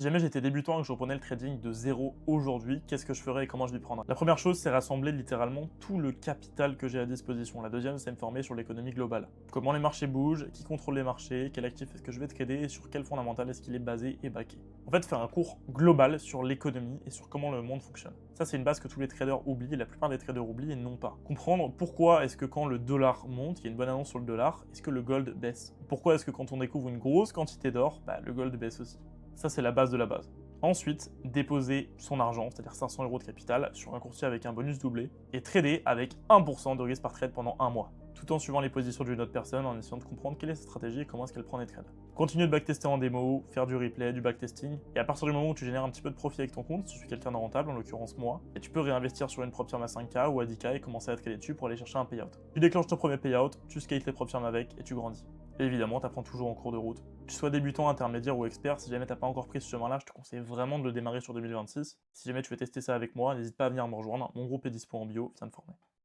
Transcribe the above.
Si jamais j'étais débutant et que je reprenais le trading de zéro aujourd'hui, qu'est-ce que je ferais et comment je m'y prendrais? La première chose, c'est rassembler littéralement tout le capital que j'ai à disposition. La deuxième, c'est me former sur l'économie globale. Comment les marchés bougent, qui contrôle les marchés, quel actif est-ce que je vais trader et sur quel fondamental est-ce qu'il est basé et backé. En fait, faire un cours global sur l'économie et sur comment le monde fonctionne. Ça, c'est une base que tous les traders oublient, et la plupart des traders oublient et non pas. Comprendre pourquoi est-ce que quand le dollar monte, il y a une bonne annonce sur le dollar, est-ce que le gold baisse? Pourquoi est-ce que quand on découvre une grosse quantité d'or, le gold baisse aussi? Ça, c'est la base de la base. Ensuite, déposer son argent, c'est-à-dire 500 € de capital, sur un courtier avec un bonus doublé, et trader avec 1% de risque par trade pendant un mois, tout en suivant les positions d'une autre personne, en essayant de comprendre quelle est sa stratégie et comment est-ce qu'elle prend des trades. Continue de backtester en démo, faire du replay, du backtesting, et à partir du moment où tu génères un petit peu de profit avec ton compte, si tu suis quelqu'un de rentable, en l'occurrence moi, et tu peux réinvestir sur une prop firm à 5K ou à 10K et commencer à trader dessus pour aller chercher un payout. Tu déclenches ton premier payout, tu scales tes prop firms avec, et tu grandis. Et évidemment, tu apprends toujours en cours de route. Que tu sois débutant, intermédiaire ou expert, si jamais t'as pas encore pris ce chemin-là, je te conseille vraiment de le démarrer sur 2026. Si jamais tu veux tester ça avec moi, n'hésite pas à venir me rejoindre. Mon groupe est dispo en bio, viens te former.